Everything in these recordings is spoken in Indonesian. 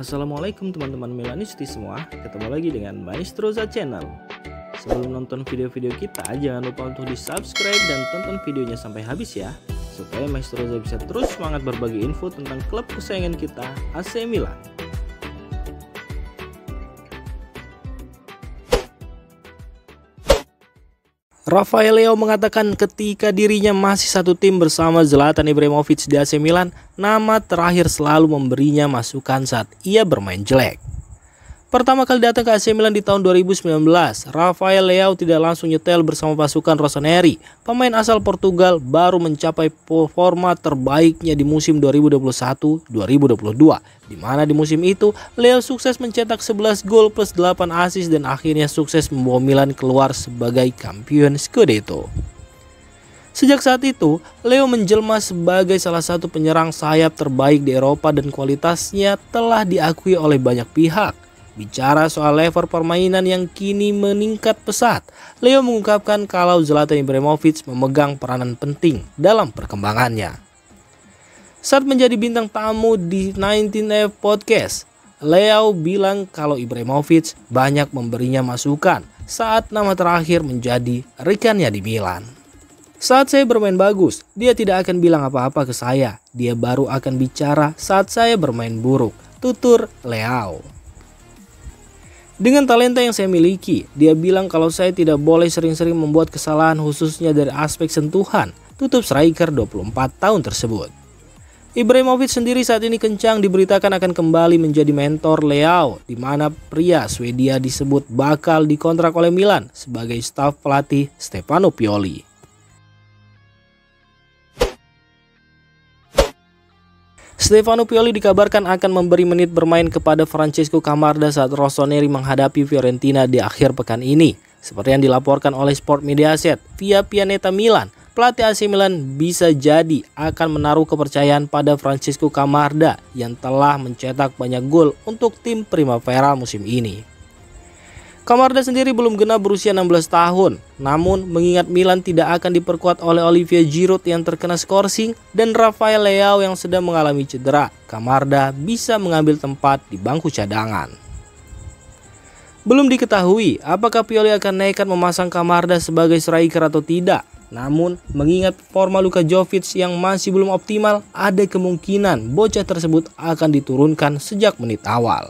Assalamualaikum teman-teman Milanisti semua, ketemu lagi dengan Maestroza Channel. Sebelum nonton video-video kita, jangan lupa untuk di subscribe dan tonton videonya sampai habis ya, supaya Maestroza bisa terus semangat berbagi info tentang klub kesayangan kita, AC Milan. Rafael Leao mengatakan ketika dirinya masih satu tim bersama Zlatan Ibrahimovic di AC Milan, nama terakhir selalu memberinya masukan saat ia bermain jelek. Pertama kali datang ke AC Milan di tahun 2019, Rafael Leao tidak langsung nyetel bersama pasukan Rossoneri. Pemain asal Portugal baru mencapai performa terbaiknya di musim 2021-2022, di mana di musim itu Leo sukses mencetak 11 gol plus 8 assist dan akhirnya sukses membawa Milan keluar sebagai kampion Scudetto. Sejak saat itu, Leo menjelma sebagai salah satu penyerang sayap terbaik di Eropa dan kualitasnya telah diakui oleh banyak pihak. Bicara soal level permainan yang kini meningkat pesat, Leo mengungkapkan kalau Zlatan Ibrahimovic memegang peranan penting dalam perkembangannya. Saat menjadi bintang tamu di 19F Podcast, Leo bilang kalau Ibrahimovic banyak memberinya masukan saat nama terakhir menjadi rekannya di Milan. Saat saya bermain bagus, dia tidak akan bilang apa-apa ke saya. Dia baru akan bicara saat saya bermain buruk, tutur Leo. Dengan talenta yang saya miliki, dia bilang kalau saya tidak boleh sering-sering membuat kesalahan khususnya dari aspek sentuhan, tutup striker 24 tahun tersebut. Ibrahimovic sendiri saat ini kencang diberitakan akan kembali menjadi mentor Leo, di mana pria Swedia disebut bakal dikontrak oleh Milan sebagai staf pelatih Stefano Pioli. Stefano Pioli dikabarkan akan memberi menit bermain kepada Francesco Camarda saat Rossoneri menghadapi Fiorentina di akhir pekan ini. Seperti yang dilaporkan oleh Sport Mediaset via Pianeta Milan, pelatih AC Milan bisa jadi akan menaruh kepercayaan pada Francesco Camarda yang telah mencetak banyak gol untuk tim Primavera musim ini. Camarda sendiri belum genap berusia 16 tahun, namun mengingat Milan tidak akan diperkuat oleh Olivier Giroud yang terkena skorsing dan Rafael Leao yang sedang mengalami cedera, Camarda bisa mengambil tempat di bangku cadangan. Belum diketahui apakah Pioli akan nekat memasang Camarda sebagai striker atau tidak, namun mengingat forma Luka Jovic yang masih belum optimal, ada kemungkinan bocah tersebut akan diturunkan sejak menit awal.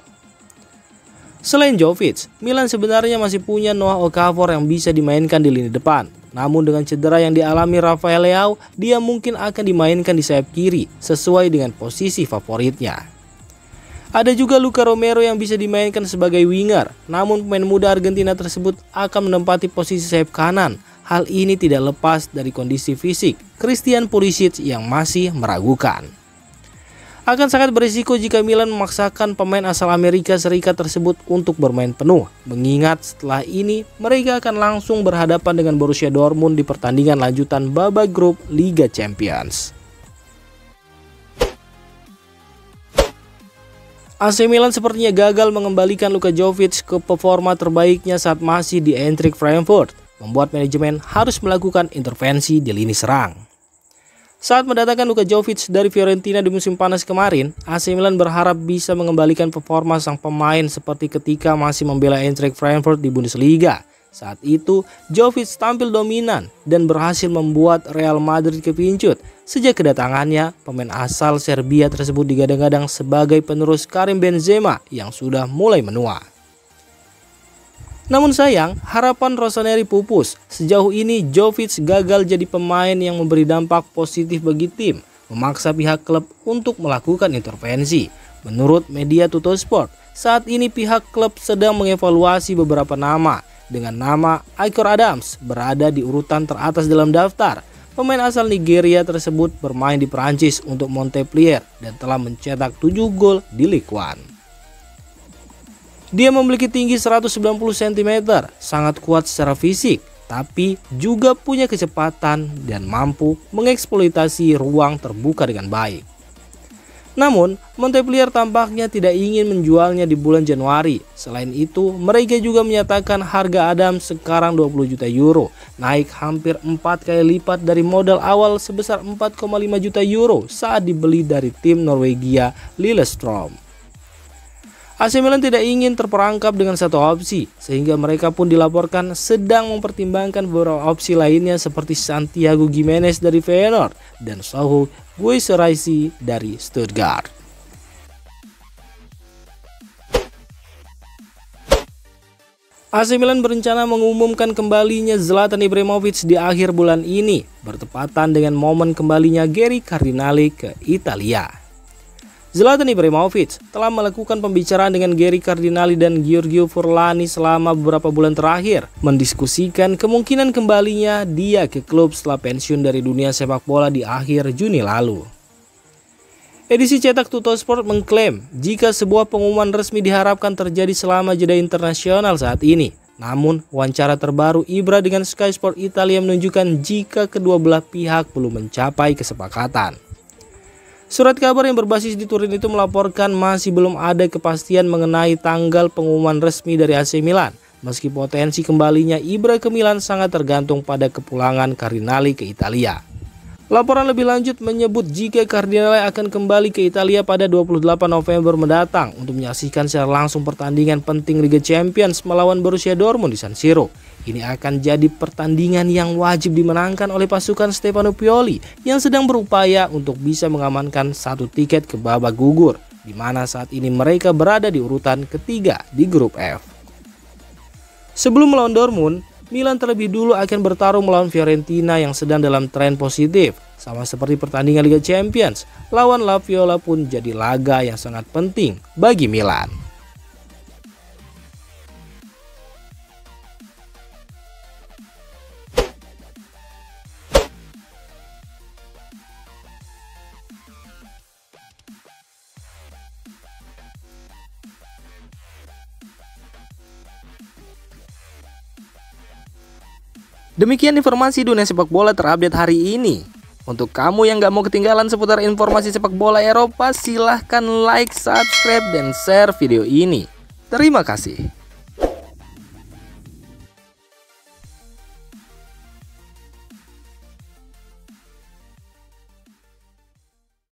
Selain Jovic, Milan sebenarnya masih punya Noah Okafor yang bisa dimainkan di lini depan. Namun dengan cedera yang dialami Rafael Leao, dia mungkin akan dimainkan di sayap kiri sesuai dengan posisi favoritnya. Ada juga Luka Romero yang bisa dimainkan sebagai winger, namun pemain muda Argentina tersebut akan menempati posisi sayap kanan. Hal ini tidak lepas dari kondisi fisik Christian Pulisic yang masih meragukan. Akan sangat berisiko jika Milan memaksakan pemain asal Amerika Serikat tersebut untuk bermain penuh, mengingat setelah ini mereka akan langsung berhadapan dengan Borussia Dortmund di pertandingan lanjutan babak grup Liga Champions. AC Milan sepertinya gagal mengembalikan Luka Jovic ke performa terbaiknya saat masih di Eintracht Frankfurt, membuat manajemen harus melakukan intervensi di lini serang. Saat mendatangkan Luka Jovic dari Fiorentina di musim panas kemarin, AC Milan berharap bisa mengembalikan performa sang pemain seperti ketika masih membela Eintracht Frankfurt di Bundesliga. Saat itu, Jovic tampil dominan dan berhasil membuat Real Madrid kepincut. Sejak kedatangannya, pemain asal Serbia tersebut digadang-gadang sebagai penerus Karim Benzema yang sudah mulai menua. Namun sayang, harapan Rossoneri pupus. Sejauh ini Jovic gagal jadi pemain yang memberi dampak positif bagi tim, memaksa pihak klub untuk melakukan intervensi. Menurut media Tuttosport, saat ini pihak klub sedang mengevaluasi beberapa nama, dengan nama Aikor Adams berada di urutan teratas dalam daftar. Pemain asal Nigeria tersebut bermain di Prancis untuk Montpellier dan telah mencetak 7 gol di Ligue 1. Dia memiliki tinggi 190 cm, sangat kuat secara fisik, tapi juga punya kecepatan dan mampu mengeksploitasi ruang terbuka dengan baik. Namun, Montpellier tampaknya tidak ingin menjualnya di bulan Januari. Selain itu, mereka juga menyatakan harga Adams sekarang 20 juta euro, naik hampir 4 kali lipat dari modal awal sebesar 4,5 juta euro saat dibeli dari tim Norwegia Lillestrøm. AC Milan tidak ingin terperangkap dengan satu opsi, sehingga mereka pun dilaporkan sedang mempertimbangkan beberapa opsi lainnya seperti Santiago Gimenez dari Feyenoord dan Saul Guisaraisi dari Stuttgart. AC Milan berencana mengumumkan kembalinya Zlatan Ibrahimovic di akhir bulan ini, bertepatan dengan momen kembalinya Gary Cardinale ke Italia. Zlatan Ibrahimovic telah melakukan pembicaraan dengan Gary Cardinale dan Giorgio Furlani selama beberapa bulan terakhir, mendiskusikan kemungkinan kembalinya dia ke klub setelah pensiun dari dunia sepak bola di akhir Juni lalu. Edisi cetak Tuttosport mengklaim jika sebuah pengumuman resmi diharapkan terjadi selama jeda internasional saat ini. Namun, wawancara terbaru Ibra dengan Sky Sport Italia menunjukkan jika kedua belah pihak belum mencapai kesepakatan. Surat kabar yang berbasis di Turin itu melaporkan masih belum ada kepastian mengenai tanggal pengumuman resmi dari AC Milan, meski potensi kembalinya Ibra ke Milan sangat tergantung pada kepulangan Cardinale ke Italia. Laporan lebih lanjut menyebut jika Cardinale akan kembali ke Italia pada 28 November mendatang untuk menyaksikan secara langsung pertandingan penting Liga Champions melawan Borussia Dortmund di San Siro. Ini akan jadi pertandingan yang wajib dimenangkan oleh pasukan Stefano Pioli yang sedang berupaya untuk bisa mengamankan satu tiket ke babak gugur, di mana saat ini mereka berada di urutan ketiga di grup F. Sebelum melawan Dortmund, Milan terlebih dulu akan bertarung melawan Fiorentina yang sedang dalam tren positif. Sama seperti pertandingan Liga Champions, lawan La Viola pun jadi laga yang sangat penting bagi Milan. Demikian informasi dunia sepak bola terupdate hari ini. Untuk kamu yang gak mau ketinggalan seputar informasi sepak bola Eropa, silahkan like, subscribe, dan share video ini. Terima kasih.